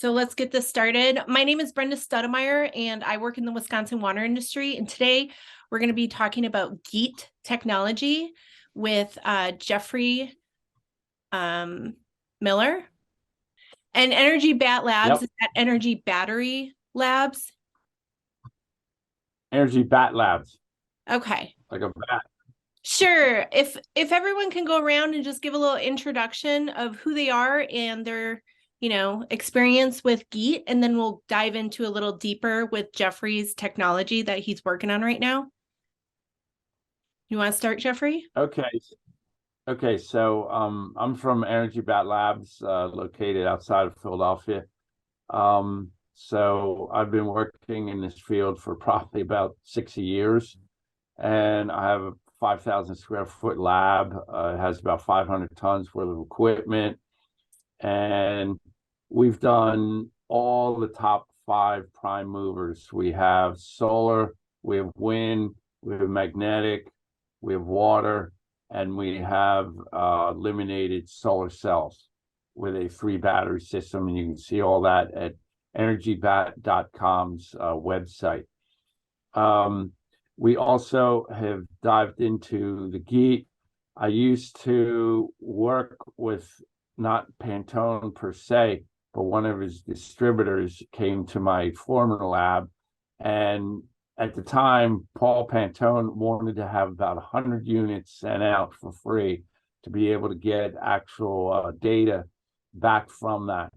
So let's get this started. My name is Brenda Staudenmaier, and I work in the Wisconsin water industry. And today we're going to be talking about GEET technology with Geoffrey Miller. And Energy Bat Labs is at Energy Battery Labs. Energy Bat Labs. Okay. Like a bat. Sure. If everyone can go around and just give a little introduction of who they are and their experience with GEET, and then we'll dive into a little deeper with Geoffrey's technology that he's working on right now. You want to start, Geoffrey? Okay. So I'm from Energy Bat Labs, located outside of Philadelphia. So I've been working in this field for probably about 60 years, and I have a 5,000 square foot lab. It has about 500 tons worth of equipment, and we've done all the top 5 prime movers. We have solar, we have wind, we have magnetic, we have water, and we have eliminated solar cells with a 3 battery system. And you can see all that at energybat.com's website. We also have dived into the GEET. I used to work with not Pantone per se, but one of his distributors came to my former lab, and at the time, Paul Pantone wanted to have about 100 units sent out for free to be able to get actual data back from that.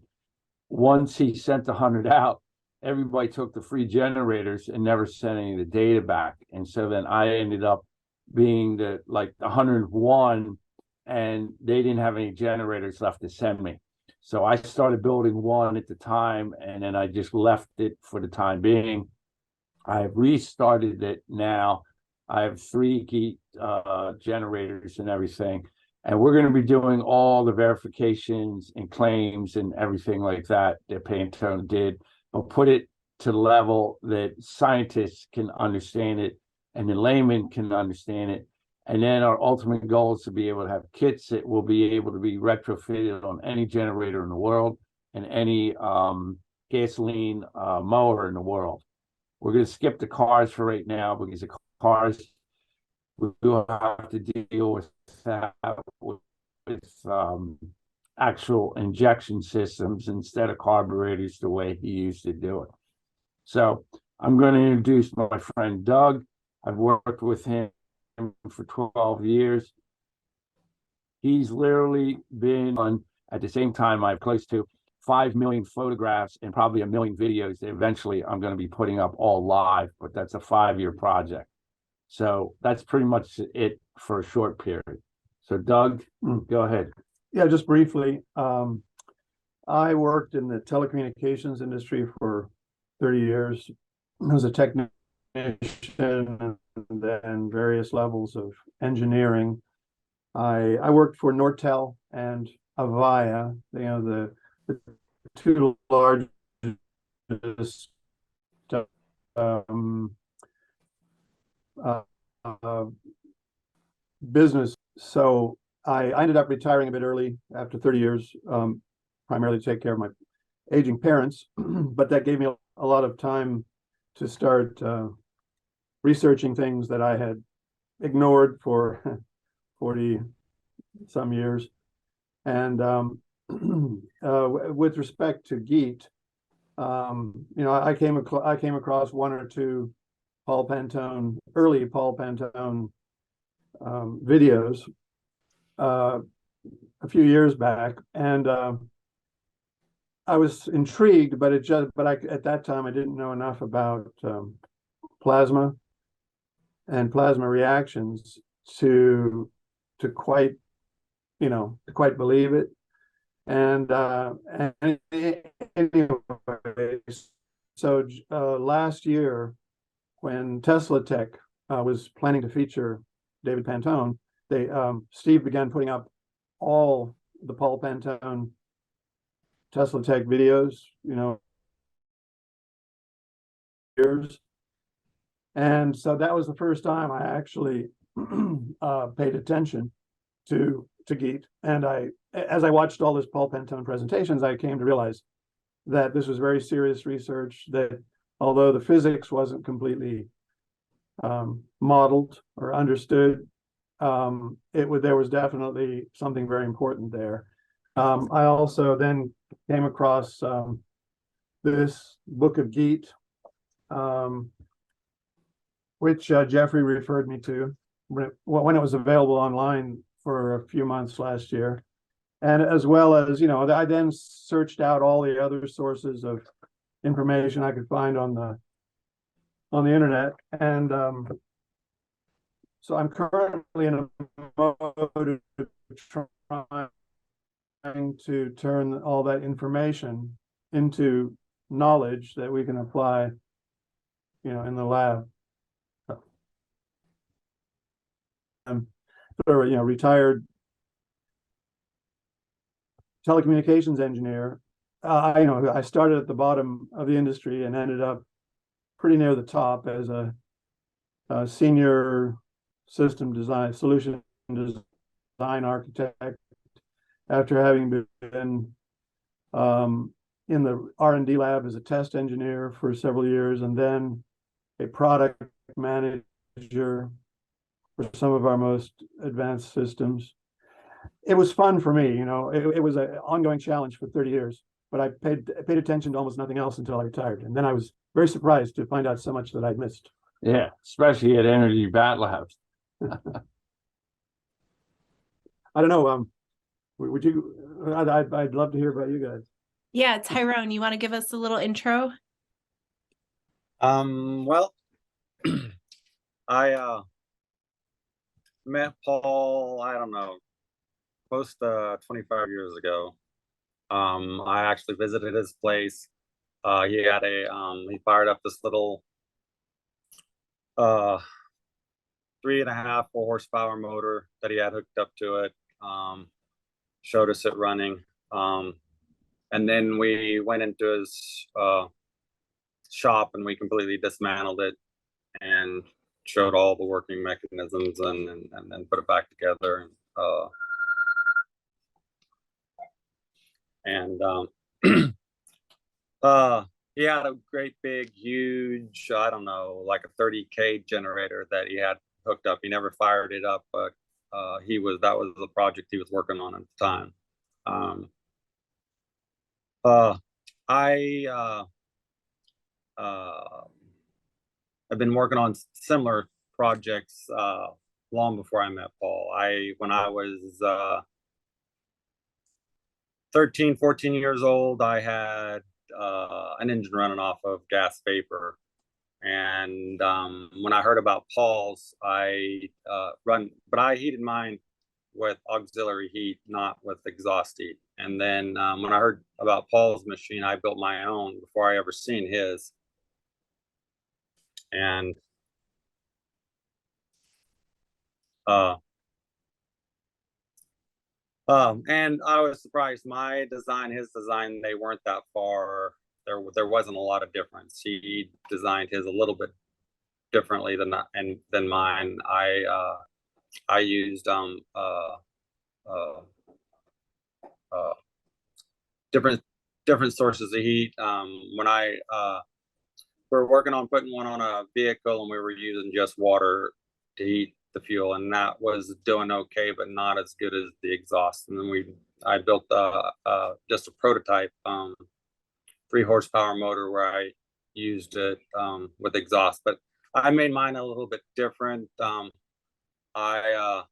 Once he sent 100 out, everybody took the free generators and never sent any of the data back. And so then I ended up being the 101, and they didn't have any generators left to send me. So I started building one at the time, and then I just left it for the time being. I've restarted it now. I have 3 GEET generators and everything. And we're going to be doing all the verifications and claims and everything like that Pantone did, but put it to the level that scientists can understand it and the layman can understand it. And then our ultimate goal is to be able to have kits that will be able to be retrofitted on any generator in the world and any gasoline mower in the world. We're going to skip the cars for right now, because the cars, we will have to deal with that with actual injection systems instead of carburetors the way he used to do it. So I'm going to introduce my friend Doug. I've worked with him for 12 years. He's literally been on, at the same time, I have close to 5 million photographs and probably 1 million videos that eventually I'm going to be putting up all live, but that's a 5-year project. So that's pretty much it for a short period. So Doug, go ahead. Yeah, just briefly. I worked in the telecommunications industry for 30 years. I was a technician and then various levels of engineering. I worked for Nortel and Avaya, the 2 largest business. So I ended up retiring a bit early after 30 years, primarily to take care of my aging parents. But that gave me a lot of time to start researching things that I had ignored for 40 some years. And with respect to GEET, I came across 1 or 2 early Paul Pantone videos a few years back, and I was intrigued, but at that time I didn't know enough about plasma and plasma reactions to quite believe it. And anyway, so last year, when Tesla Tech was planning to feature David Pantone, Steve began putting up all the Paul Pantone Tesla Tech videos, years. And so that was the first time I actually paid attention to GEET. And as I watched all this Paul Pantone presentations, I came to realize that this was very serious research, that although the physics wasn't completely modeled or understood, there was definitely something very important there. I also then came across this book of GEET, which Geoffrey referred me to when it was available online for a few months last year. And as well as, I then searched out all the other sources of information I could find on the internet. And so I'm currently in a mode of trying to turn all that information into knowledge that we can apply, in the lab. I'm sort of, retired telecommunications engineer. I started at the bottom of the industry and ended up pretty near the top as a senior solution design architect, after having been in the R&D lab as a test engineer for several years, and then a product manager for some of our most advanced systems. It was fun for me, it was an ongoing challenge for 30 years, but I paid attention to almost nothing else until I retired. And then I was very surprised to find out so much that I'd missed. Yeah, especially at Energy Bat Labs. I don't know. Would you? I'd love to hear about you guys. Yeah, Tyrone, you want to give us a little intro? Well, I met Paul, I don't know, close to 25 years ago. I actually visited his place. He had he fired up this little 3.5, 4 horsepower motor that he had hooked up to it. Showed us it running. And then we went into his shop and we completely dismantled it and showed all the working mechanisms and then put it back together. He had a great big huge, I don't know, like a 30K generator that he had hooked up. He never fired it up, but that was the project he was working on at the time. I've been working on similar projects long before I met Paul. When I was 13, 14 years old, I had an engine running off of gas vapor. And when I heard about Paul's, but I heated mine with auxiliary heat, not with exhaust heat. And then when I heard about Paul's machine, I built my own before I ever seen his. And and I was surprised. My design, his design, they weren't that far. There wasn't a lot of difference. He designed his a little bit differently than mine. I used different sources of heat. When we were working on putting one on a vehicle, and we were using just water to heat the fuel, and that was doing okay, but not as good as the exhaust. And then I built just a prototype 3 horsepower motor where I used it with exhaust, but I made mine a little bit different. I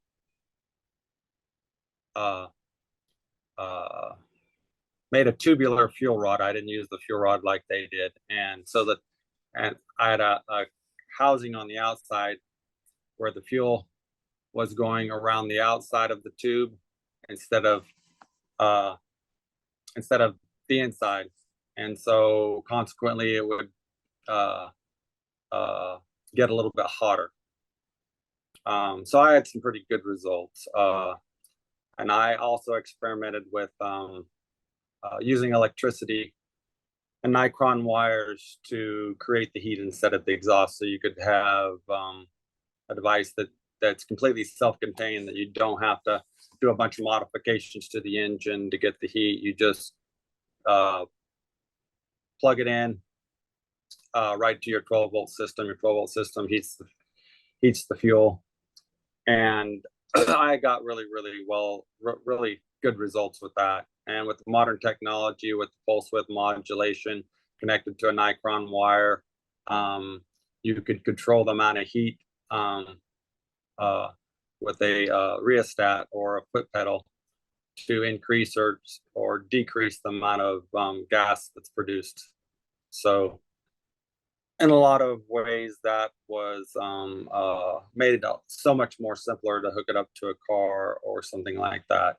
made a tubular fuel rod. I didn't use the fuel rod like they did, and I had a housing on the outside where the fuel was going around the outside of the tube instead of the inside, and so consequently it would get a little bit hotter. So I had some pretty good results, and I also experimented with using electricity and nitron wires to create the heat instead of the exhaust, so you could have a device that's completely self-contained, that you don't have to do a bunch of modifications to the engine to get the heat. You just plug it in right to your 12-volt system. Your 12-volt system heats the fuel, and I got really good results with that. And with modern technology, with pulse width modulation connected to a Nicron wire, you could control the amount of heat with a rheostat or a foot pedal to increase or decrease the amount of gas that's produced. So in a lot of ways, that was made it so much more simpler to hook it up to a car or something like that.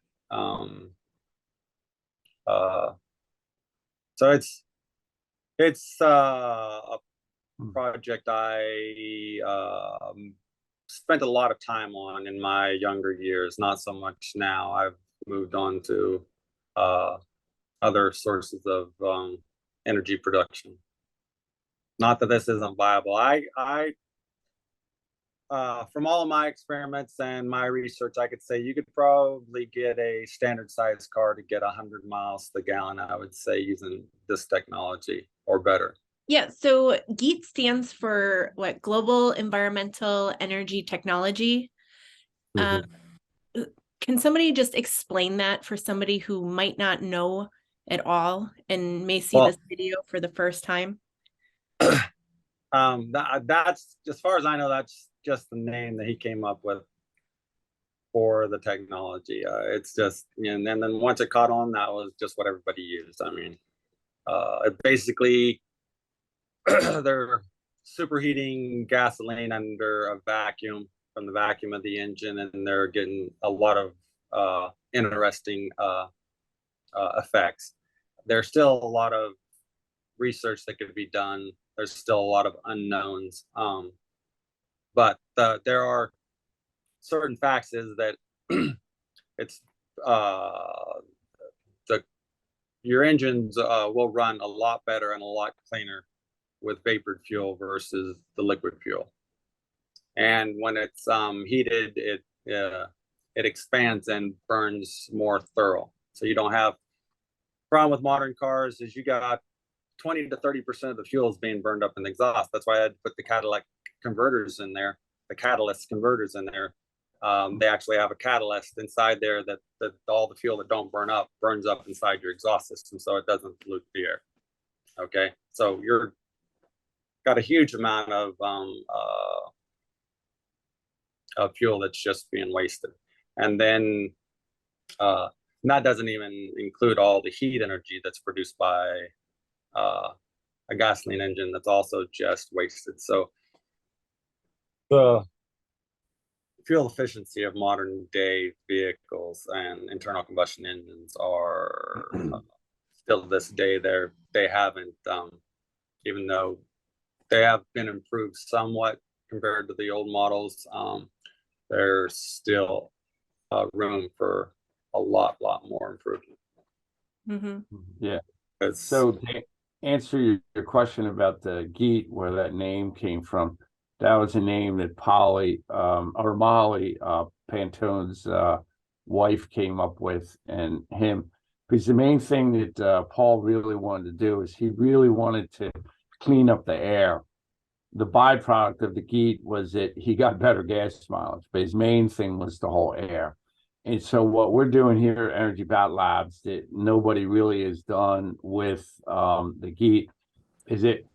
So it's a project I spent a lot of time on in my younger years, not so much now. I've moved on to other sources of energy production. Not that this isn't viable. I from all of my experiments and my research, I could say you could probably get a standard size car to get 100 miles to the gallon, I would say, using this technology or better. Yeah, so GEET stands for what? Global Environmental Energy Technology. Can somebody just explain that for somebody who might not know at all and may see this video for the first time? That's, as far as I know, that's just the name that he came up with for the technology. It's just, and then once it caught on, that was just what everybody used. I mean, it basically they're superheating gasoline under a vacuum from the vacuum of the engine, and they're getting a lot of interesting effects. There's still a lot of research that could be done. There's still a lot of unknowns, but there are certain facts is that it's your engines will run a lot better and a lot cleaner with vapored fuel versus the liquid fuel. And when it's heated, it expands and burns more thorough. So you don't have problem with modern cars is you got 20 to 30% of the fuel is being burned up in the exhaust. That's why I had to put the catalytic converters in there, the catalyst converters in there. They actually have a catalyst inside there that all the fuel that don't burn up burns up inside your exhaust system, so it doesn't pollute the air. Okay, so you're got a huge amount of fuel that's just being wasted, and then that doesn't even include all the heat energy that's produced by a gasoline engine that's also just wasted. So the fuel efficiency of modern day vehicles and internal combustion engines are still to this day they haven't even though they have been improved somewhat compared to the old models, there's still room for a lot more improvement. Yeah. So to answer your question about the GEET, where that name came from, that was a name that Molly Pantone's wife came up with, and him, because the main thing that Paul really wanted to do is he really wanted to clean up the air. The byproduct of the GEET was that he got better gas mileage, but his main thing was the whole air. And so what we're doing here at Energy Bat Labs that nobody really has done with the GEET is that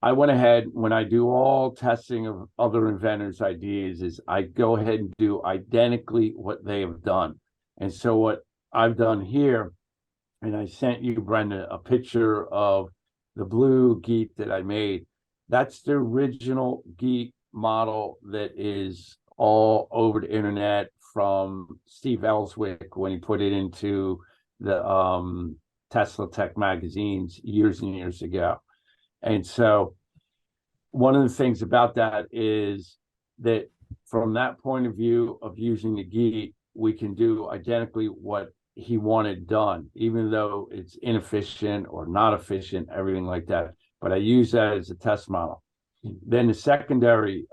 I went ahead, when I do all testing of other inventors' ideas, is I go ahead and do identically what they have done. And so what I've done here, and I sent you, Brenda, a picture of the blue GEET that I made. That's the original GEET model that is all over the internet from Steve Ellswick when he put it into the Tesla Tech magazines years and years ago. And so one of the things about that is that from that point of view of using the GEET, we can do identically what he wanted done, even though it's inefficient or not efficient, everything like that. But I use that as a test model. Then the secondary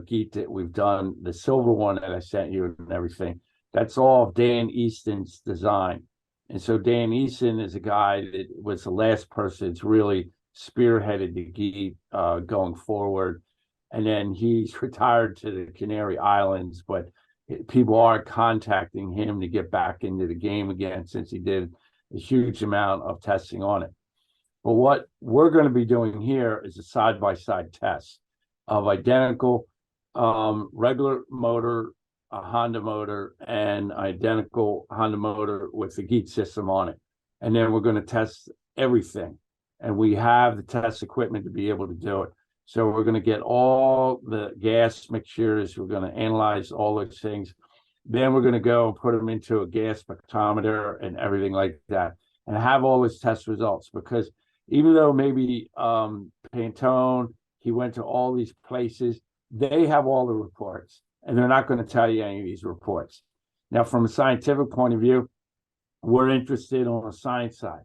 GEET that we've done, the silver one that I sent you and everything, that's all Dan Easton's design. And so Dan Easton is a guy that was the last person that's really spearheaded the GEET going forward. And then he's retired to the Canary Islands, but people are contacting him to get back into the game again since he did a huge amount of testing on it. But what we're going to be doing here is a side-by-side test of identical regular motor, a Honda motor, and identical Honda motor with the GEET system on it. And then we're going to test everything. And we have the test equipment to be able to do it. So we're going to get all the gas mixtures. We're going to analyze all those things. Then we're going to go and put them into a gas spectrometer and everything like that, and have all his test results. Because even though maybe Pantone, he went to all these places, they have all the reports, and they're not going to tell you any of these reports. Now, from a scientific point of view, we're interested on the science side.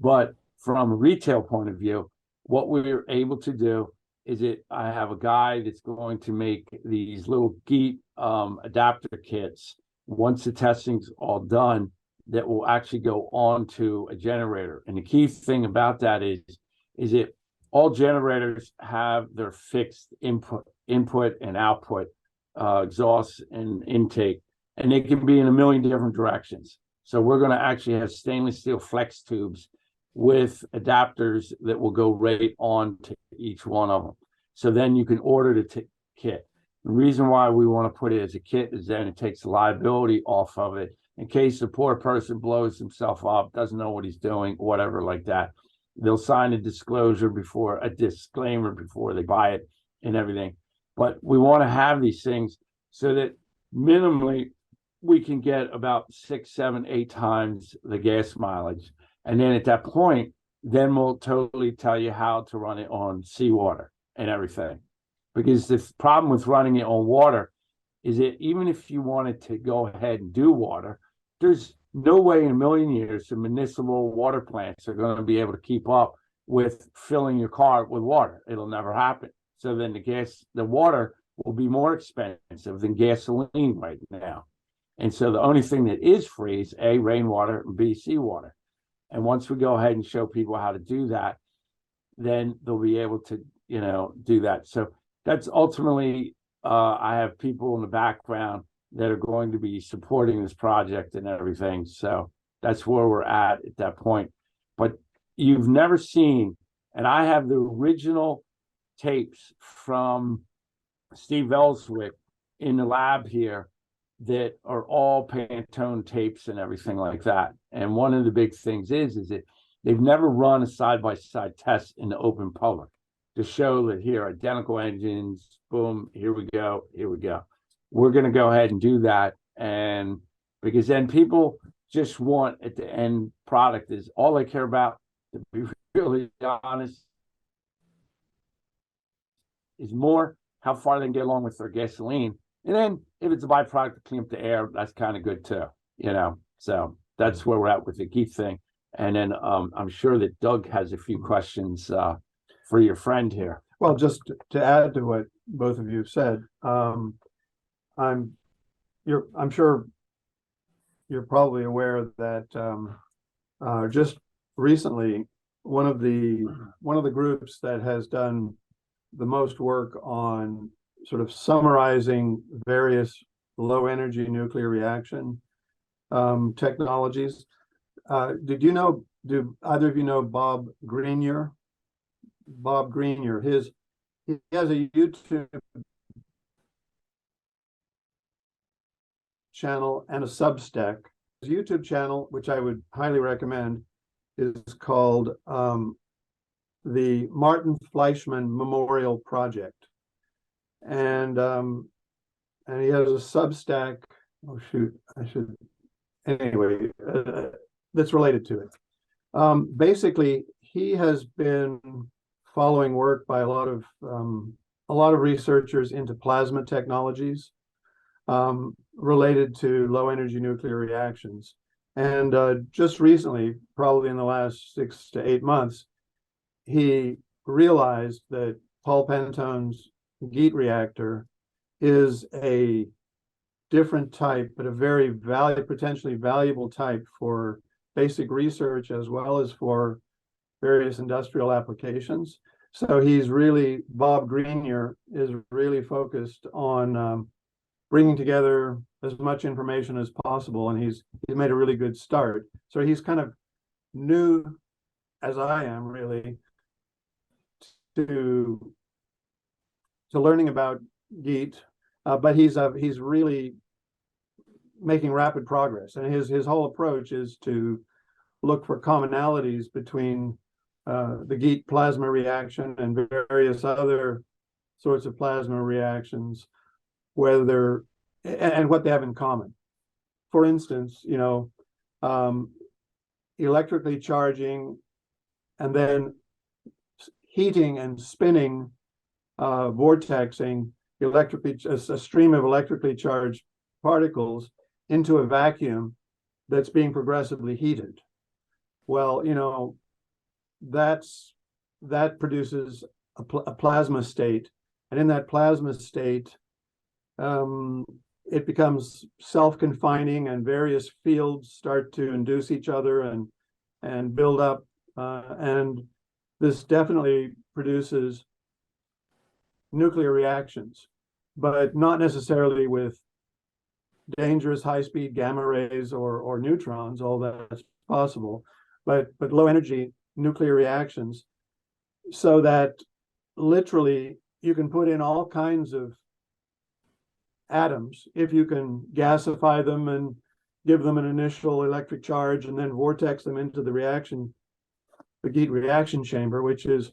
But from a retail point of view, what we're able to do is I have a guy that's going to make these little GEET adapter kits once the testing's all done, that will actually go on to a generator. And the key thing about that is that all generators have their fixed input and output, exhaust and intake, and they can be in a million different directions. So we're going to actually have stainless steel flex tubes with adapters that will go right on to each one of them. So then you can order the kit. The reason why we want to put it as a kit is then it takes the liability off of it in case the poor person blows himself up, doesn't know what he's doing, whatever like that. They'll sign a disclosure a disclaimer before they buy it and everything. But we want to have these things so that minimally we can get about 6, 7, 8 times the gas mileage. And then at that point, then we'll totally tell you how to run it on seawater and everything. Because the problem with running it on water is that even if you wanted to go ahead and do water, there's no way in a million years the municipal water plants are going to be able to keep up with filling your car with water. It'll never happen. So then the water will be more expensive than gasoline right now. And so the only thing that is free is A, rainwater, and B, seawater. And once we go ahead and show people how to do that, then they'll be able to, do that. So that's ultimately, I have people in the background that are going to be supporting this project and everything. So that's where we're at that point. But you've never seen, and I have the original tapes from Steve Ellswick in the lab here that are all Pantone tapes and everything like that. And one of the big things is that they've never run a side-by-side test in the open public to show that here, identical engines, boom, here we go. We're going to go ahead and do that. And because then people just want at the end product is all they care about, to be really honest, is more how far they can get along with their gasoline. And then if it's a byproduct to clean up the air, that's kind of good too, So that's where we're at with the GEET thing. And then I'm sure that Doug has a few questions for your friend here. Well, just to add to what both of you said, I'm sure you're probably aware that just recently one of the groups that has done the most work on sort of summarizing various low energy nuclear reaction technologies. Do either of you know Bob Grenier? Bob Grenier, he has a YouTube channel and a Substack. His YouTube channel, which I would highly recommend, is called the Martin Fleischmann Memorial Project. And he has a Substack. Oh shoot, I should anyway. That's related to it. Basically, he has been following work by a lot of researchers into plasma technologies related to low energy nuclear reactions. And just recently, probably in the last 6 to 8 months, he realized that Paul Pantone's GEET reactor is a different type, but a very potentially valuable type for basic research as well as for various industrial applications. So he's really, Bob Grenier is really focused on bringing together as much information as possible, and he's made a really good start. So he's kind of new, as I am really, to learning about GEET, but he's really making rapid progress, and his whole approach is to look for commonalities between the GEET plasma reaction and various other sorts of plasma reactions, whether and what they have in common. For instance, electrically charging and then heating and spinning, vortexing a stream of electrically charged particles into a vacuum that's being progressively heated. Well, that produces a plasma state, and in that plasma state, it becomes self-confining, and various fields start to induce each other and build up, and this definitely produces nuclear reactions, but not necessarily with dangerous high-speed gamma rays or neutrons, all that's possible, but low energy nuclear reactions, so that literally you can put in all kinds of atoms if you can gasify them and give them an initial electric charge and then vortex them into the GEET reaction chamber, which is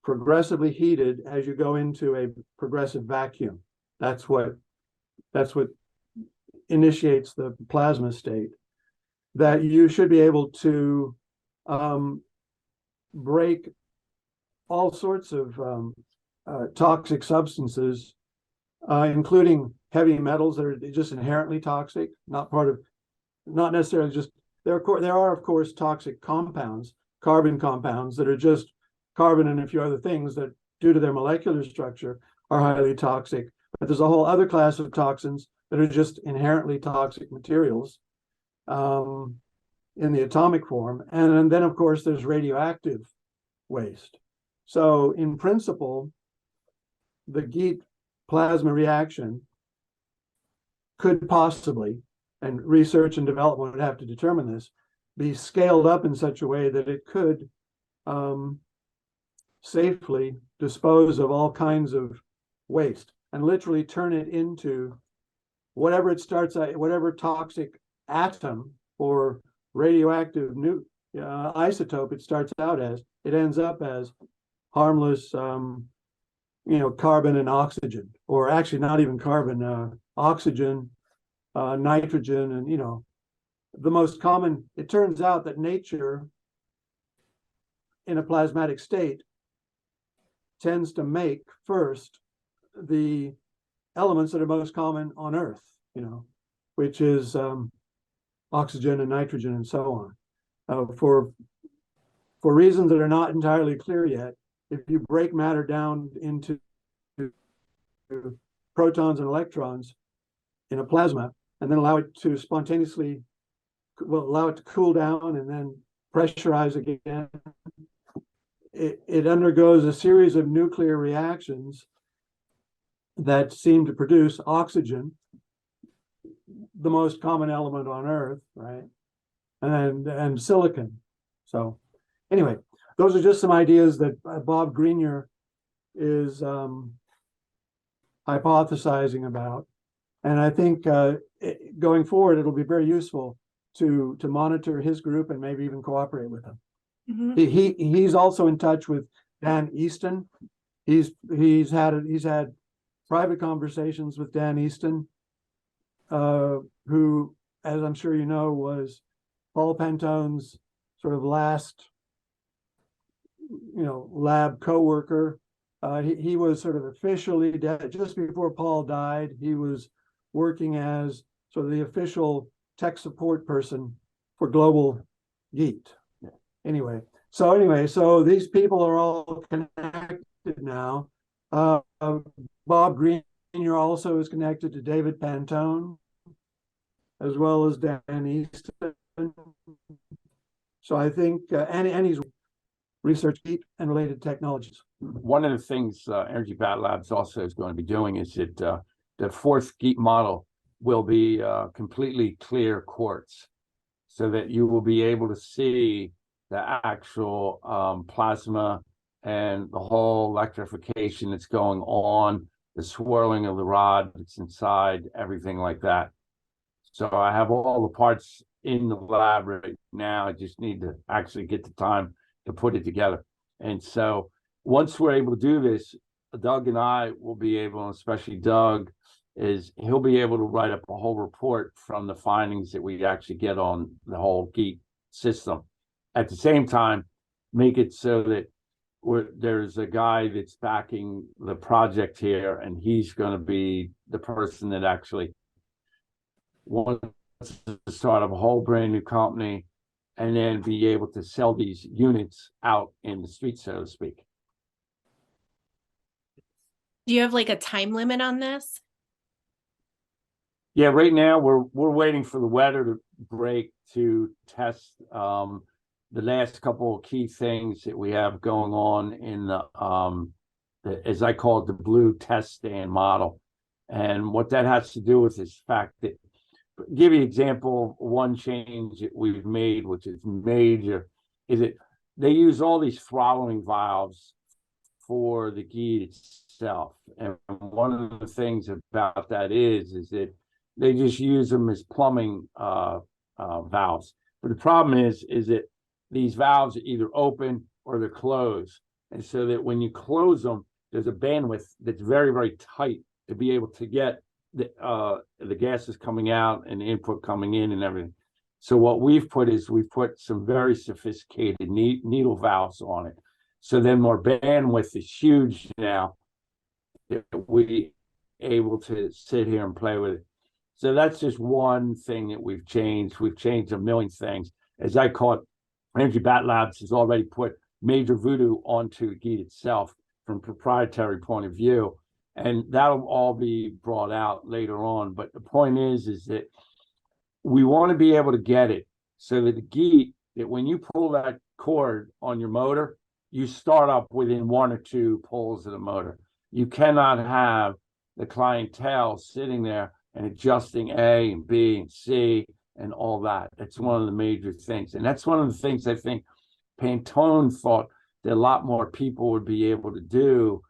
progressively heated as you go into a progressive vacuum. That's what initiates the plasma state. That you should be able to break all sorts of toxic substances, including heavy metals that are just inherently toxic, not necessarily just, there are of course toxic compounds, carbon compounds that are just carbon and a few other things that due to their molecular structure are highly toxic, but there's a whole other class of toxins that are just inherently toxic materials in the atomic form. And then of course there's radioactive waste. So in principle, the GEET plasma reaction could possibly, and research and development would have to determine this, be scaled up in such a way that it could safely dispose of all kinds of waste and literally turn it into whatever it starts at, whatever toxic atom or radioactive isotope it starts out as, it ends up as harmless, carbon and oxygen, or actually not even carbon, oxygen, nitrogen, and the most common. It turns out that nature, in a plasmatic state, tends to make first the elements that are most common on Earth, which is oxygen and nitrogen and so on. For reasons that are not entirely clear yet, if you break matter down into protons and electrons in a plasma and then allow it to spontaneously, allow it to cool down and then pressurize again, it undergoes a series of nuclear reactions that seem to produce oxygen, the most common element on Earth, right? And silicon. So anyway, those are just some ideas that Bob Grenier is hypothesizing about. And I think going forward, it'll be very useful to monitor his group and maybe even cooperate with him. Mm-hmm. He's also in touch with Dan Easton. He's had private conversations with Dan Easton, who, as I'm sure you know, was Paul Pantone's sort of last, lab co-worker. He was sort of officially dead just before Paul died. He was working as sort of the official tech support person for global GEET. So these people are all connected now. Bob Grenier also is connected to David Pantone, as well as Dan Easton. So I think, and he's research GEET and related technologies. One of the things Energy Bat Labs also is going to be doing is that the fourth GEET model will be completely clear quartz, so that you will be able to see the actual plasma and the whole electrification that's going on, the swirling of the rod that's inside, everything like that. So I have all the parts in the lab right now. I just need to actually get the time to put it together. And so once we're able to do this, Doug and I will be able, especially Doug, he'll be able to write up a whole report from the findings that we actually get on the whole GEET system. At the same time, make it so that there's a guy that's backing the project here, and he's going to be the person that actually wants to start up a whole brand new company and then be able to sell these units out in the street, so to speak. Do you have like a time limit on this? Yeah, right now we're waiting for the weather to break to test the last couple of key things that we have going on in the as I call it, the blue test stand model. And what that has to do with is the fact that, give you an example, one change that we've made, which is major, is that they use all these throttling valves for the GEET itself. And one of the things about that is that they just use them as plumbing valves. But the problem is that these valves are either open or they're closed. And so that when you close them, there's a bandwidth that's very, very tight to be able to get the gases coming out and the input coming in and everything. So what we've put some very sophisticated needle valves on it. So then more bandwidth is huge now that we able to sit here and play with it. So that's just one thing that we've changed. We've changed a million things. As I call it, Energy Bat Labs has already put major voodoo onto GEET itself from proprietary point of view. And that'll all be brought out later on. But the point is that we want to be able to get it so that the GEET, that when you pull that cord on your motor, you start up within 1 or 2 pulls of the motor. You cannot have the clientele sitting there and adjusting A and B and C and all that. That's one of the major things. And that's one of the things I think Pantone thought that a lot more people would be able to do,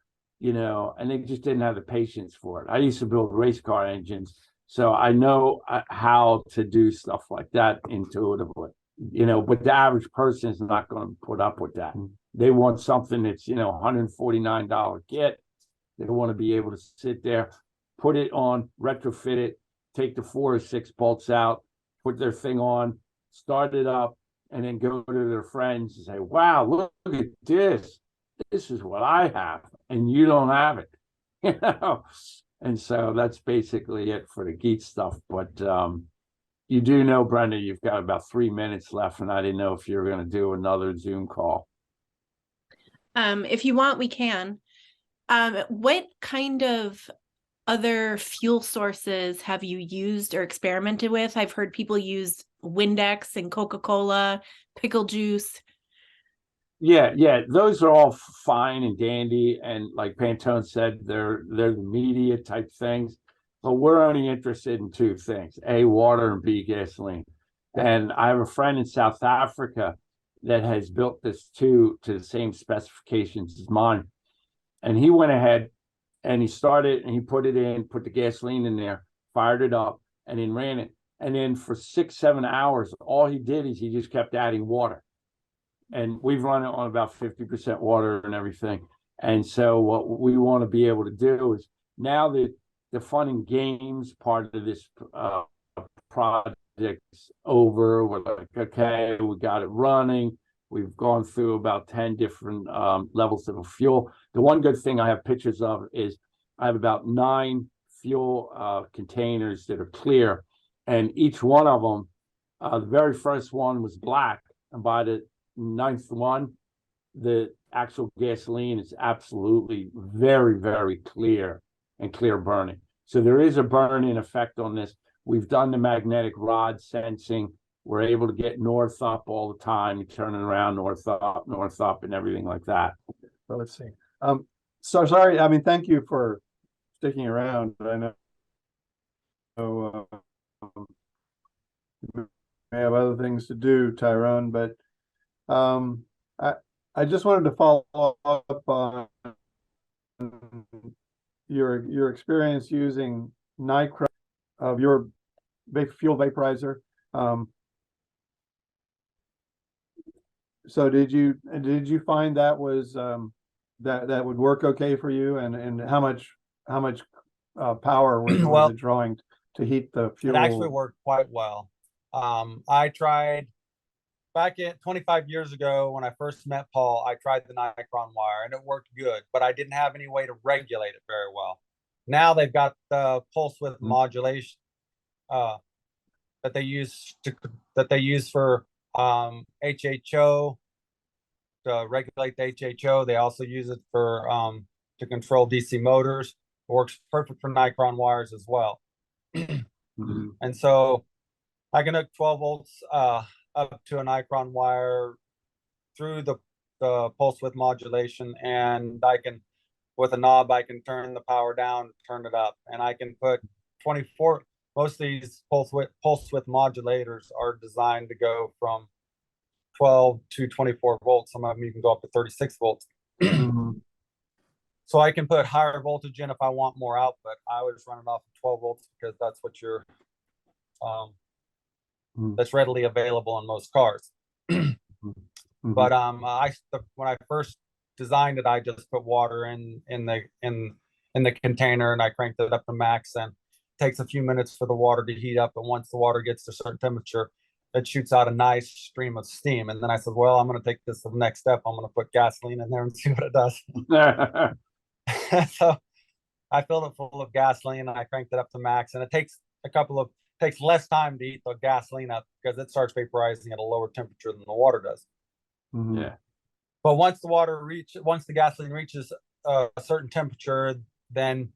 and they just didn't have the patience for it. I used to build race car engines, so I know how to do stuff like that intuitively, but the average person is not going to put up with that. They want something that's, $149 kit. They want to be able to sit there, put it on, retrofit it, take the 4 or 6 bolts out, put their thing on, start it up, and then go to their friends and say, wow, look at this. This is what I have, and you don't have it. And so that's basically it for the GEET stuff. But you do know, Brenda, you've got about 3 minutes left, and I didn't know if you were going to do another Zoom call. If you want, we can. What kind of other fuel sources have you used or experimented with? I've heard people use Windex and Coca-Cola, pickle juice. Yeah, those are all fine and dandy, and like Pantone said, they're the media type things. But we're only interested in 2 things: A, water, and B, gasoline. And I have a friend in South Africa that has built this to the same specifications as mine. And he went ahead and he started and he put it in, put the gasoline in there, fired it up, and then ran it. And then for 6-7 hours, all he did is he just kept adding water. And we've run it on about 50% water and everything. And so what we want to be able to do is, now that the fun and games part of this project's over, we're like, okay, we got it running. We've gone through about 10 different levels of fuel. The one good thing I have pictures of is I have about 9 fuel containers that are clear. And each one of them, the very first one was black. And by the 9th one, the actual gasoline is absolutely very, very clear and clear burning. So there is a burn-in effect on this. We've done the magnetic rod sensing we're able to get north up all the time, turning around north up, and everything like that. Well, let's see. So sorry. I mean, thank you for sticking around. I know you may have other things to do, Tyrone, but I just wanted to follow up on your experience using nichrome of your fuel vaporizer. So did you find that was that would work okay for you, and how much power was it drawing to heat the fuel? It actually worked quite well. I tried back 25 years ago when I first met Paul. I tried the Nicron wire and it worked good, but I didn't have any way to regulate it very well. Now they've got the pulse width modulation that they use for HHO, to regulate the HHO. They also use it for to control DC motors. It works perfect for Nicron wires as well. And so I can hook 12 volts up to a Nicron wire through the pulse width modulation, and I can, with a knob, I can turn the power down, turn it up, and I can put 24. Most of these pulse width modulators are designed to go from 12 to 24 volts. Some of them even go up to 36 volts. So I can put higher voltage in if I want more output. I was running off of 12 volts because that's what you're that's readily available in most cars. But when I first designed it, I just put water in the container, and I cranked it up to max, and it takes a few minutes for the water to heat up. And once the water gets to a certain temperature, it shoots out a nice stream of steam. And then I said, well, I'm going to take this to the next step. I'm going to put gasoline in there and see what it does. So I filled it full of gasoline and I cranked it up to max, and it takes less time to heat the gasoline up because it starts vaporizing at a lower temperature than the water does. Yeah. But once the gasoline reaches a certain temperature, then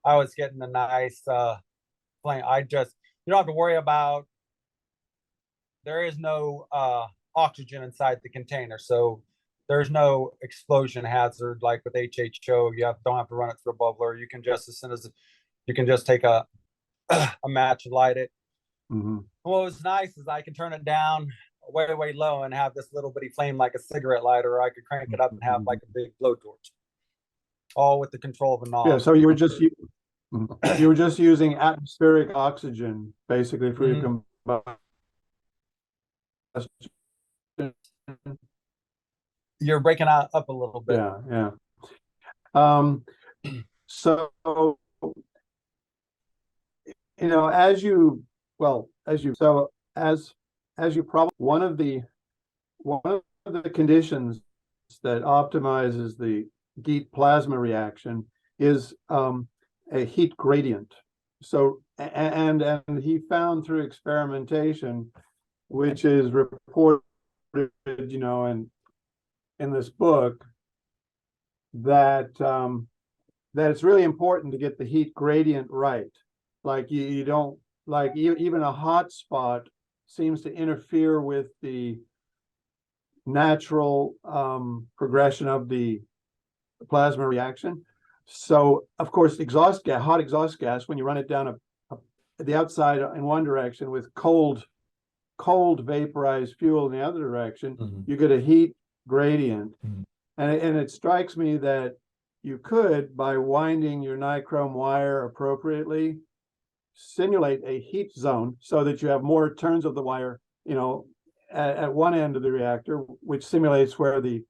I was getting a nice flame. You don't have to worry about, there is no oxygen inside the container, so there's no explosion hazard like with HHO. You don't have to run it through a bubbler. You can just take a match and light it. What was nice is I can turn it down way low and have this little bitty flame like a cigarette lighter, or I could crank it up and have like a big blowtorch, all with the control of a knob. Yeah, so you were just using atmospheric oxygen basically for your combustion. You're breaking up a little bit. Yeah. So as you probably, one of the conditions that optimizes the GEET plasma reaction is a heat gradient. So and he found through experimentation, which is reported in this book, that it's really important to get the heat gradient right. Like you don't, like even a hot spot seems to interfere with the natural progression of the plasma reaction. So of course, hot exhaust gas, when you run it down the outside in one direction with cold vaporized fuel in the other direction, you get a heat gradient. And it strikes me that you could, by winding your nichrome wire appropriately, simulate a heat zone so that you have more turns of the wire, at one end of the reactor, which simulates where the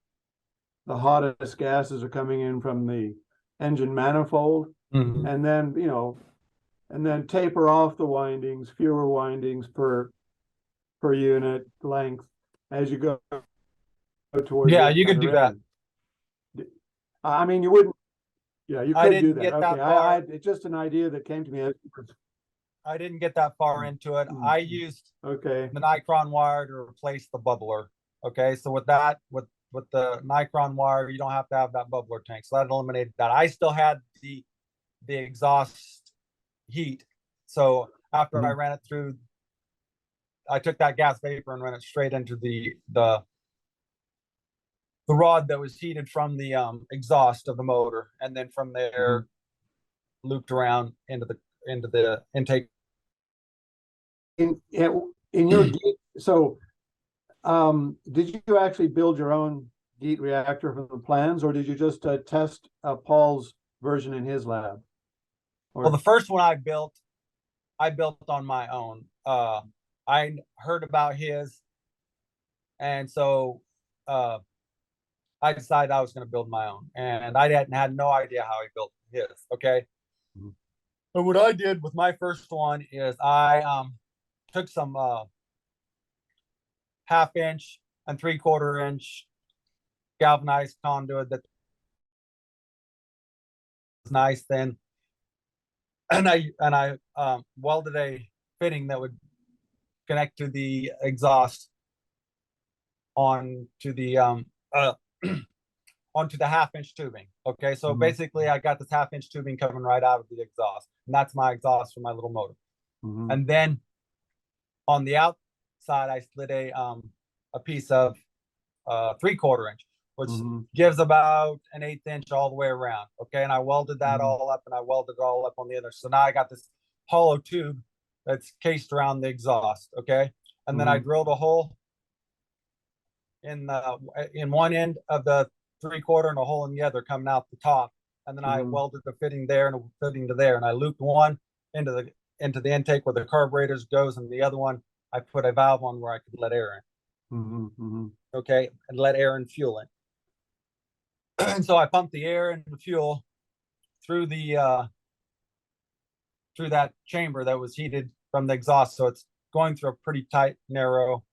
hottest gases are coming in from the engine manifold, and then taper off the windings, fewer windings per unit length as you go towards. Yeah, you could do that. I mean, you wouldn't. Yeah, you could do that. Get that Okay, far. it's just an idea that came to me. I didn't get that far into it. I used the Nicron wire to replace the bubbler. Okay, so with the Nicron wire, you don't have to have that bubbler tank. So that eliminated that. I still had the exhaust heat. So after I ran it through I took that gas vapor and ran it straight into the rod that was heated from the exhaust of the motor, and then from there looped around into the intake. In your GEET, so did you actually build your own GEET reactor from the plans, or did you just test Paul's version in his lab? Or... Well, the first one I built on my own. I heard about his, and so I decided I was going to build my own, and I had no idea how he built his. Okay. And what I did with my first one is I took some 1/2 inch and 3/4 inch galvanized conduit that was nice thin, and I welded a fitting that would connect to the exhaust onto the onto the 1/2 inch tubing. Okay, so basically I got this 1/2 inch tubing coming right out of the exhaust, and that's my exhaust for my little motor. And then on the outside I slid a piece of 3/4 inch, which gives about an 1/8 inch all the way around. Okay, and I welded that all up, and I welded it all up on the other. So now I got this hollow tube that's cased around the exhaust. Okay, and then I drilled a hole in one end of the 3/4 and a hole in the other coming out the top, and then I welded the fitting there and a fitting to there, and I looped one into the intake where the carburetors goes, and the other one I put a valve on where I could let air in. Okay, and let air and fuel in. And so I pumped the air and the fuel through through that chamber that was heated from the exhaust, so it's going through a pretty tight, narrow,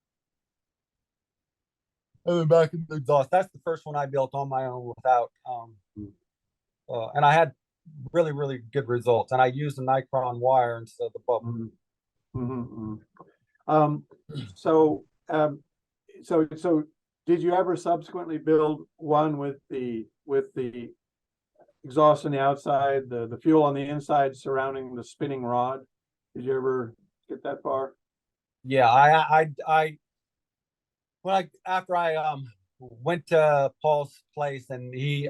and then back in the exhaust. That's the first one I built on my own without and I had really, really good results, and I used a nitron wire instead of the bubble. So did you ever subsequently build one with the exhaust on the outside, the fuel on the inside surrounding the spinning rod? Did you ever get that far? Yeah, after I went to Paul's place and he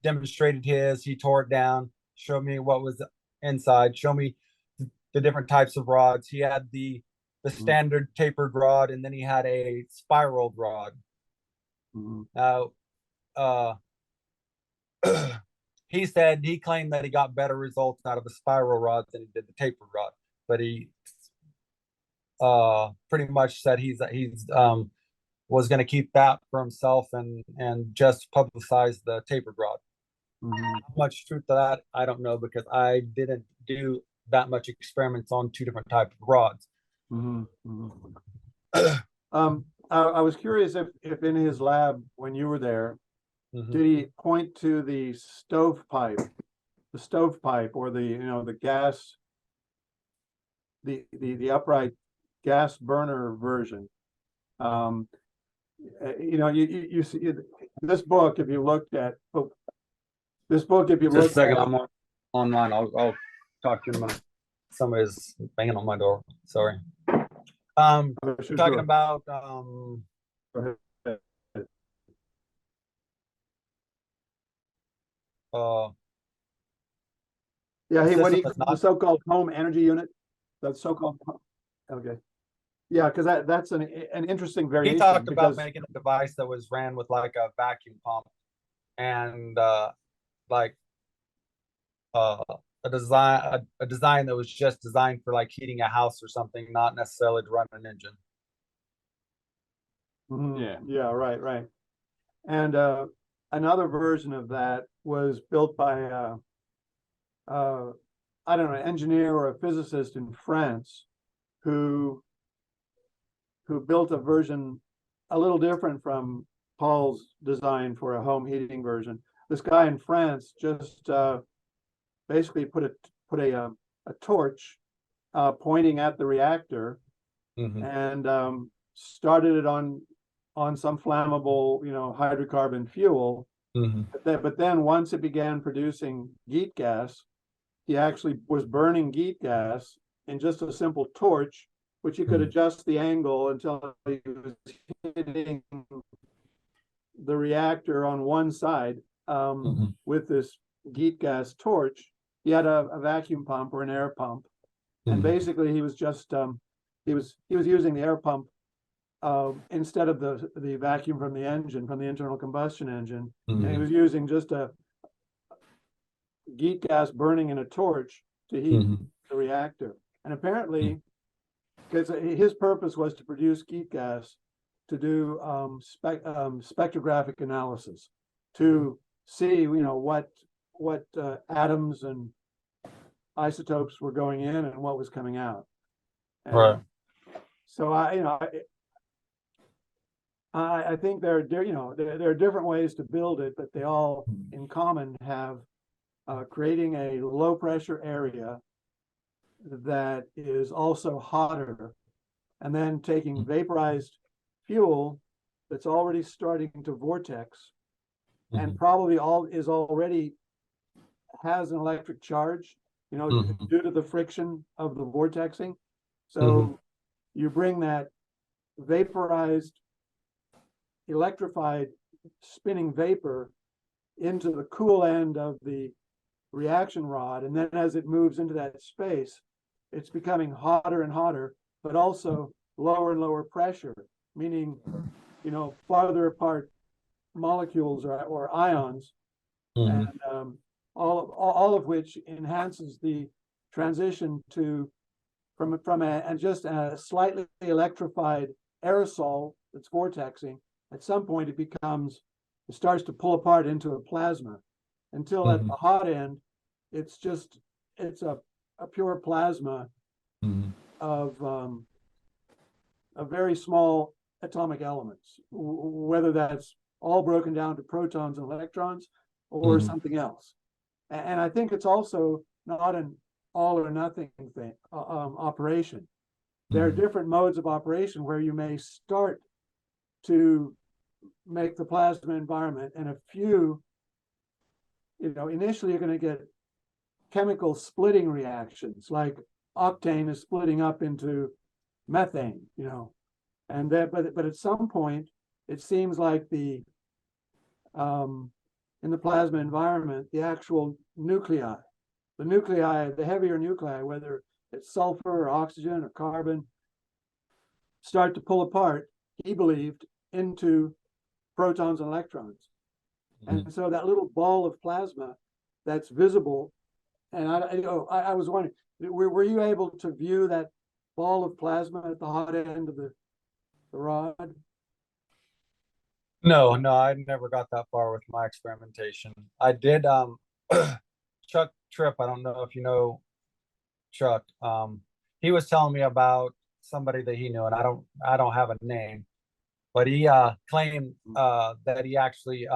demonstrated his, he tore it down, showed me what was inside, showed me the different types of rods. He had the standard tapered rod, and then he had a spiraled rod. Now he claimed that he got better results out of the spiral rods than he did the tapered rod, but he pretty much said he's was going to keep that for himself and just publicize the tapered rod. How much truth to that, I don't know, because I didn't do that much experiments on 2 different types of rods. I was curious if in his lab when you were there, did he point to the stovepipe or the gas, the upright gas burner version? You see this book, if you looked at Just a second, I'm online. I'll talk to you in a minute. Somebody's banging on my door. Sorry. Talking about Go ahead. The so-called home energy unit, that so-called, okay. Yeah, because that's an interesting variation. He talked about making a device that was ran with like a vacuum pump and a design that was just designed for like heating a house or something, not necessarily to run an engine. Yeah, right. And another version of that was built by I don't know, an engineer or a physicist in France who built a version a little different from Paul's design for a home heating version. This guy in France just basically put a torch pointing at the reactor and started it on some flammable, hydrocarbon fuel. But then once it began producing GEET gas, he actually was burning GEET gas in just a simple torch which you could adjust the angle until he was hitting the reactor on one side with this GEET gas torch. He had a vacuum pump or an air pump, and basically he was just he was using the air pump instead of the vacuum from the engine, from the internal combustion engine, and he was using just a GEET gas burning in a torch to heat the reactor. And apparently, because his purpose was to produce GEET gas to do spectrographic analysis, to see, you know, what atoms and isotopes were going in and what was coming out. And Right. so I think there are different ways to build it, but they all in common have creating a low pressure area that is also hotter, and then taking vaporized fuel that's already starting to vortex and probably already has an electric charge, you know, due to the friction of the vortexing. So you bring that vaporized, electrified, spinning vapor into the cool end of the reaction rod, and then as it moves into that space, it's becoming hotter and hotter, but also lower and lower pressure, meaning, you know, farther apart molecules or ions, and all of which enhances the transition to from a slightly electrified aerosol that's vortexing. At some point, it starts to pull apart into a plasma, until at the hot end, it's a pure plasma of very small atomic elements, whether that's all broken down to protons and electrons or something else. And I think it's also not an all or nothing thing operation. There are different modes of operation where you may start to make the plasma environment, and a few, you know, initially you're going to get chemical splitting reactions, like octane is splitting up into methane, you know, and that, but at some point it seems like in the plasma environment, the actual nuclei, the heavier nuclei, whether it's sulfur or oxygen or carbon, start to pull apart, he believed, into protons and electrons. And so that little ball of plasma that's visible, and I was wondering, were you able to view that ball of plasma at the hot end of the rod? No, I never got that far with my experimentation. I did Chuck Tripp, I don't know if you know Chuck. He was telling me about somebody that he knew, and I don't have a name, but he claimed that he actually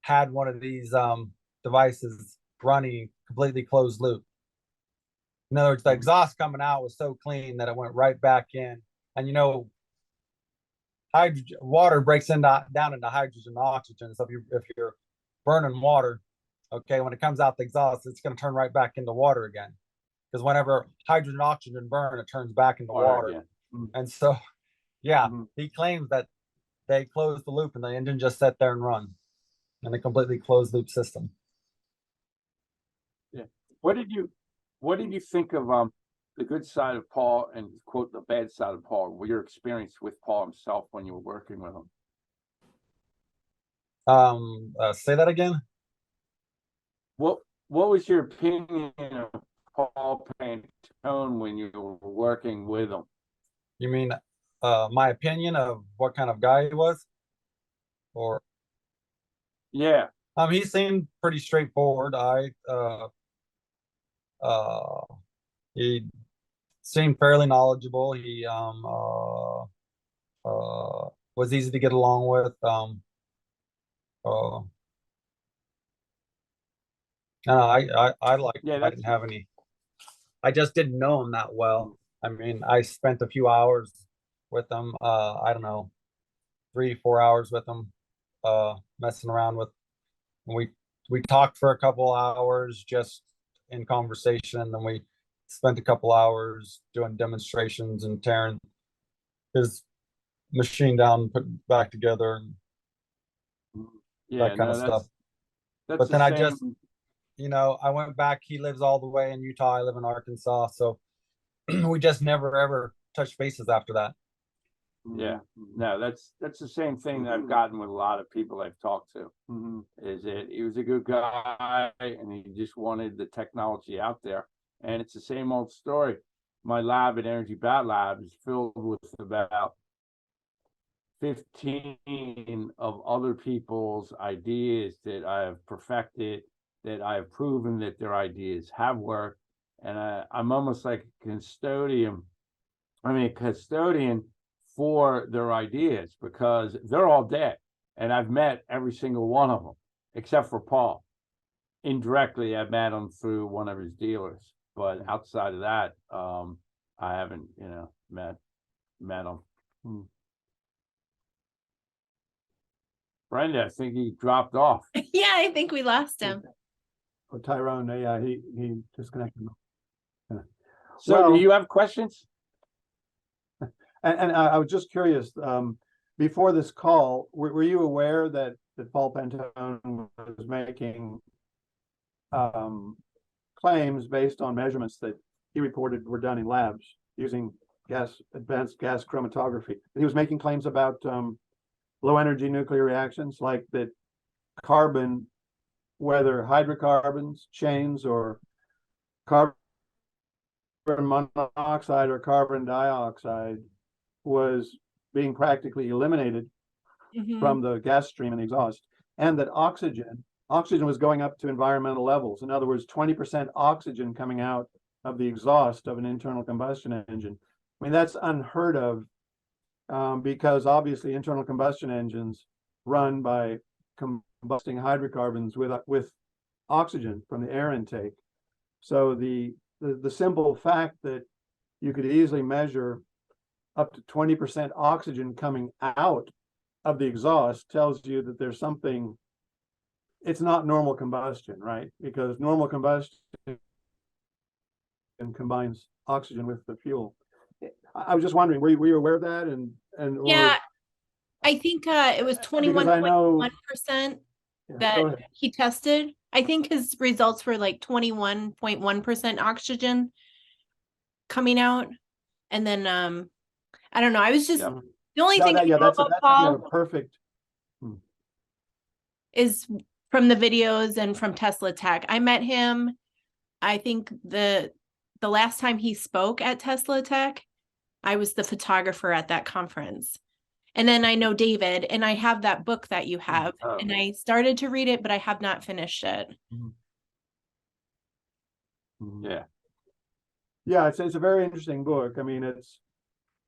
had one of these devices running completely closed loop. In other words, the exhaust coming out was so clean that it went right back in. And you know, water breaks down into hydrogen and oxygen. So if you're burning water, okay, when it comes out the exhaust, it's going to turn right back into water again. Because whenever hydrogen and oxygen burn, it turns back into water. And so, yeah, he claims that they closed the loop and the engine just sat there and run in a completely closed loop system. Yeah. What did you think of the good side of Paul and quote the bad side of Paul? Your experience with Paul himself when you were working with him? Say that again. What was your opinion of Paul Pantone when you were working with him? You mean my opinion of what kind of guy he was? Or yeah. He seemed pretty straightforward. He seemed fairly knowledgeable. He was easy to get along with. I like. Yeah, I didn't have any. I just didn't know him that well. I mean, I spent a few hours with him. I don't know, 3-4 hours with him, messing around with. And we talked for a couple hours just in conversation, and then we spent a couple hours doing demonstrations and tearing his machine down and putting it back together and Yeah, that kind no, of stuff. that's But the then I same. just, I went back. He lives all the way in Utah. I live in Arkansas. So we just never ever touched bases after that. Yeah, no, that's the same thing that I've gotten with a lot of people I've talked to. Is that he was a good guy and he just wanted the technology out there. And it's the same old story. My lab at Energy Bat Lab is filled with about 15 of other people's ideas that I have perfected, that I have proven that their ideas have worked. And I'm almost like a custodian for their ideas, because they're all dead. And I've met every single one of them, except for Paul. Indirectly, I've met him through one of his dealers. But outside of that, I haven't, met him. Brenda, I think he dropped off. Yeah, I think we lost him. Oh, Tyrone, yeah, he disconnected. So Well, do you have questions? And I was just curious, before this call, were you aware that Paul Pantone was making claims based on measurements that he reported were done in labs using advanced gas chromatography? He was making claims about low energy nuclear reactions, like that carbon, whether hydrocarbons, chains, or carbon monoxide or carbon dioxide, was being practically eliminated from the gas stream and exhaust, and that oxygen was going up to environmental levels. In other words, 20% oxygen coming out of the exhaust of an internal combustion engine. I mean, that's unheard of, because obviously internal combustion engines run by combusting hydrocarbons with oxygen from the air intake. So the simple fact that you could easily measure up to 20% oxygen coming out of the exhaust tells you that there's something. It's not normal combustion, right? Because normal combustion combines oxygen with the fuel. I was just wondering, were you aware of that? Yeah, I think it was 21.1% that he tested. I think his results were like 21.1% oxygen coming out. And then I don't know. I was just the only thing I know about Paul perfect is from the videos and from Tesla Tech. I met him, I think the last time he spoke at Tesla Tech, I was the photographer at that conference. And then I know David, and I have that book that you have, and I started to read it, but I have not finished it. Yeah. Yeah, it's a very interesting book. I mean, it's,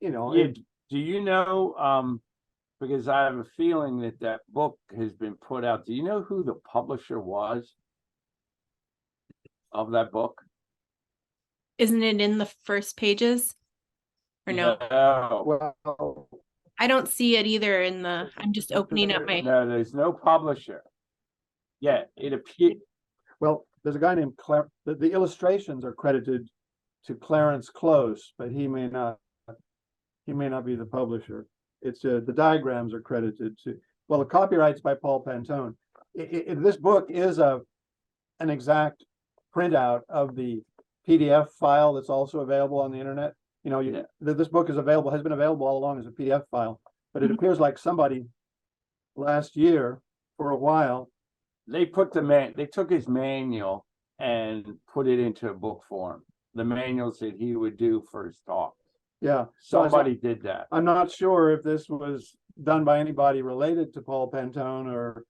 do you know, because I have a feeling that book has been put out. Do you know who the publisher was of that book? Isn't it in the first pages? Or no? Well, I don't see it either in I'm just opening up my. No, there's no publisher. Yeah, it appears. Well, there's a guy named the illustrations are credited to Clarence Close, but he may not be the publisher. It's the diagrams are credited to, well, the copyright's by Paul Pantone. This book is an exact printout of the PDF file that's also available on the internet. This book has been available all along as a PDF file, but it appears like somebody last year, for a while, they took his manual and put it into a book form. The manuals that he would do for his talk. Yeah, somebody did that. I'm not sure if this was done by anybody related to Paul Pantone, or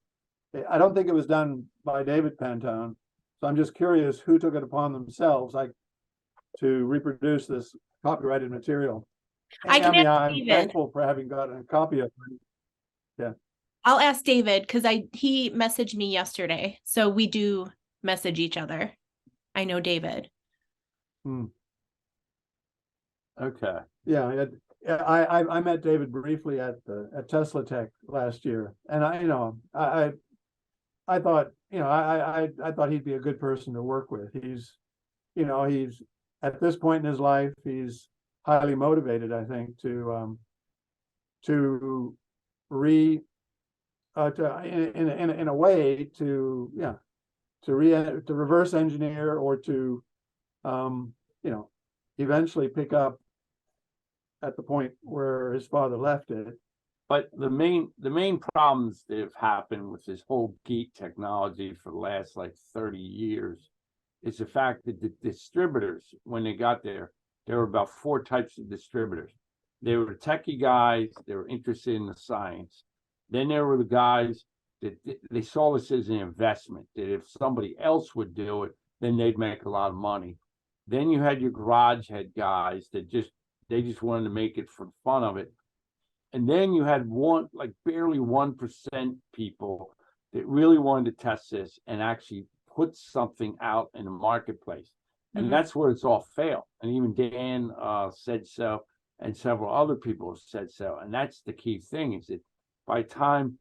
I don't think it was done by David Pantone. So I'm just curious who took it upon themselves, to reproduce this copyrighted material. I'm thankful for having gotten a copy of it. Yeah. I'll ask David, because he messaged me yesterday. So we do message each other. I know David. Okay. Yeah, I met David briefly at Tesla Tech last year, and I thought I thought he'd be a good person to work with. He's at this point in his life, he's highly motivated, I think, to in a way to reverse engineer, or to eventually pick up at the point where his father left it. But the main problems that have happened with this whole GEET technology for the last like 30 years is the fact that the distributors, when they got there were about 4 types of distributors. They were techie guys, they were interested in the science. Then there were the guys that they saw this as an investment, that if somebody else would do it, then they'd make a lot of money. Then you had your garage head guys that they just wanted to make it for the fun of it. And then you had barely 1% people that really wanted to test this and actually put something out in the marketplace. And that's where it's all failed. And even Dan said so, and several other people have said so. And that's the key thing, is that by the time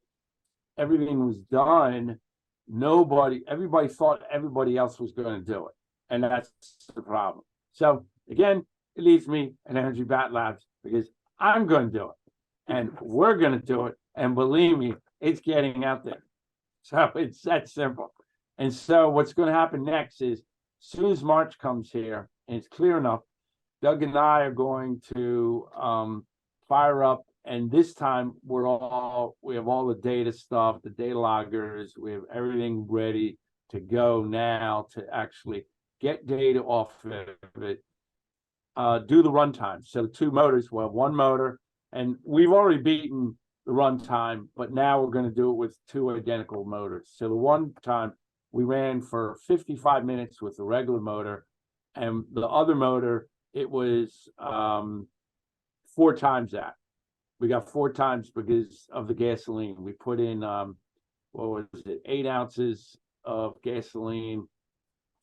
everything was done, everybody thought everybody else was going to do it. And that's the problem. So again, it leads me at Energy Bat Labs, because I'm going to do it, and we're going to do it. And believe me, it's getting out there. So it's that simple. And so what's going to happen next is, as soon as March comes here and it's clear enough, Doug and I are going to fire up. And this time we have all the data stuff, the data loggers, we have everything ready to go now to actually get data off of it, do the runtime. So 2 motors, well, 1 motor, and we've already beaten the runtime, but now we're going to do it with 2 identical motors. So the one time we ran for 55 minutes with the regular motor, and the other motor, it was 4 times that. We got 4 times because of the gasoline. We put in, 8 ounces of gasoline,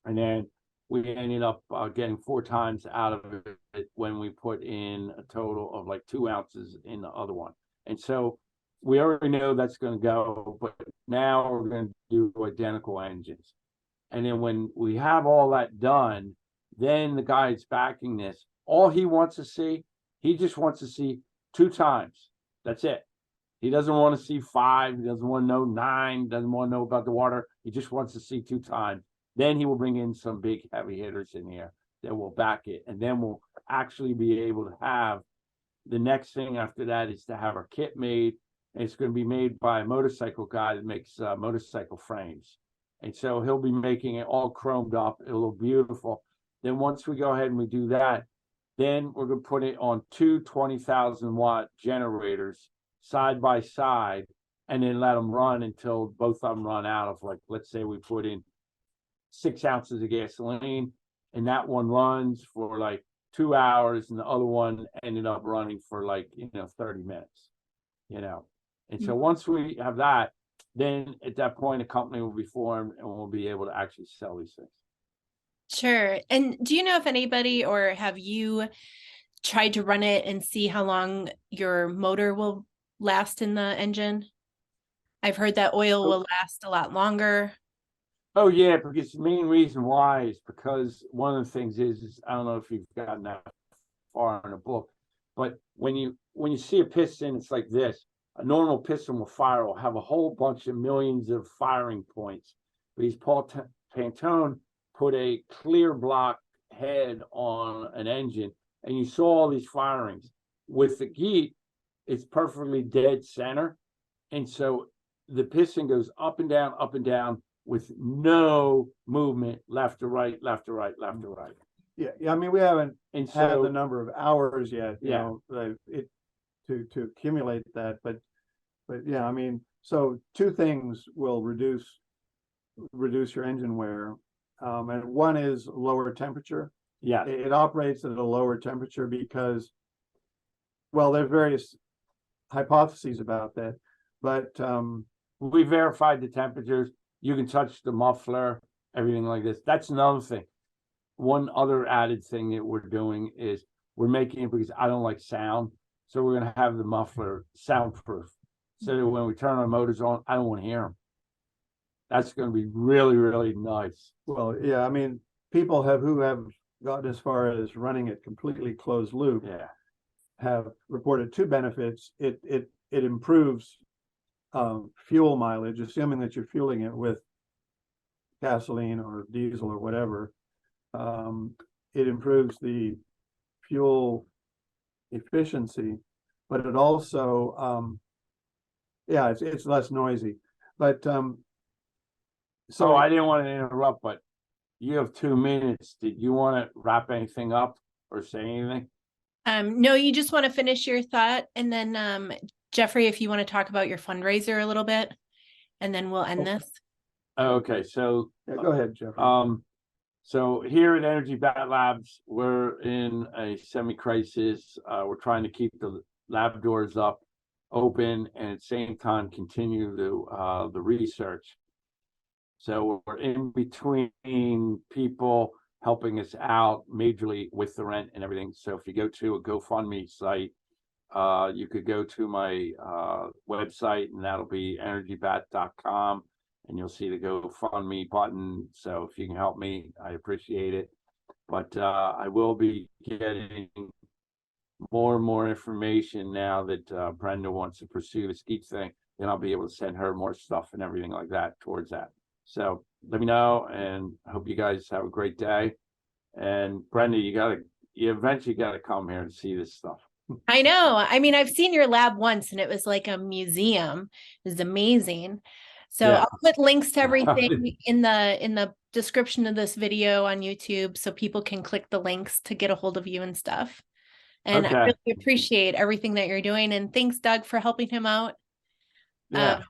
and then we ended up getting 4 times out of it when we put in a total of like 2 ounces in the other one. And so we already know that's going to go, but now we're going to do identical engines. And then when we have all that done, then the guy that's backing this, all he wants to see, he just wants to see 2 times. That's it. He doesn't want to see 5. He doesn't want to know 9. Doesn't want to know about the water. He just wants to see 2 times. Then he will bring in some big heavy hitters in here that will back it. And then we'll actually be able to have, the next thing after that is to have our kit made. And it's going to be made by a motorcycle guy that makes motorcycle frames. And so he'll be making it all chromed up. It'll look beautiful. Then once we go ahead and we do that, then we're going to put it on 2 20,000-watt generators side by side, and then let them run until both of them run out of, like, let's say we put in 6 ounces of gasoline, and that one runs for like 2 hours, and the other one ended up running for like 30 minutes. And so once we have that, then at that point a company will be formed, and we'll be able to actually sell these things. Sure. And do you know if anybody, or have you tried to run it and see how long your motor will last in the engine? I've heard that oil will last a lot longer. Oh yeah, because the main reason why is because one of the things is I don't know if you've gotten that far in a book, but when you see a piston, it's like this. A normal piston will have a whole bunch of millions of firing points. But Paul Pantone put a clear block head on an engine, and you saw all these firings. With the GEET, it's perfectly dead center, and so the piston goes up and down with no movement left to right, left to right, left to right. Yeah. I mean, we haven't had the number of hours yet, to accumulate that, but yeah, I mean, so 2 things will reduce your engine wear, and one is lower temperature. Yeah, it operates at a lower temperature because, well, there's various hypotheses about that, but we verified the temperatures. You can touch the muffler, everything like this. That's another thing. One other added thing that we're doing is we're making it, because I don't like sound, so we're going to have the muffler soundproof, so that when we turn our motors on, I don't want to hear them. That's going to be really, really nice. Well, yeah, I mean, people who have gotten as far as running it completely closed loop Yeah. have reported two benefits. It improves fuel mileage, assuming that you're fueling it with gasoline or diesel or whatever. It improves the fuel efficiency, but it also, yeah, it's less noisy. But So I didn't want to interrupt, but you have 2 minutes. Did you want to wrap anything up or say anything? No, you just want to finish your thought, and then Geoffrey, if you want to talk about your fundraiser a little bit, and then we'll end this. Okay, so yeah, go ahead, Geoffrey. so here at Energy Bat Labs, we're in a semi-crisis. We're trying to keep the lab doors open, and at the same time continue the research. So we're in between people helping us out majorly with the rent and everything. So if you go to a GoFundMe site, you could go to my website, and that'll be energybat.com, and you'll see the GoFundMe button. So if you can help me, I appreciate it. But I will be getting more and more information now that Brenda wants to pursue this GEET thing. Then I'll be able to send her more stuff and everything like that towards that. So let me know, and I hope you guys have a great day. And Brenda, you eventually gotta come here and see this stuff. I know. I mean, I've seen your lab once, and it was like a museum. It was amazing. So Yeah. I'll put links to everything in the description of this video on YouTube, so people can click the links to get a hold of you and stuff. And I Okay. really appreciate everything that you're doing. And thanks, Doug, for helping him out. Yeah.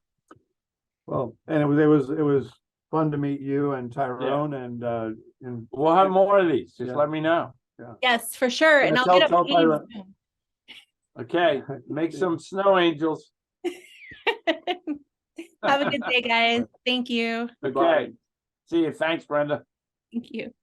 Well, and it was fun to meet you and Tyrone, and We'll have more of these. Just Yeah. let me know. Yes, for sure. Yeah, And I'll tell- get tell up Tyrone. Okay. Make some snow angels. Have a good day, guys. Thank you. Okay. See you. Thanks, Brenda. Thank you.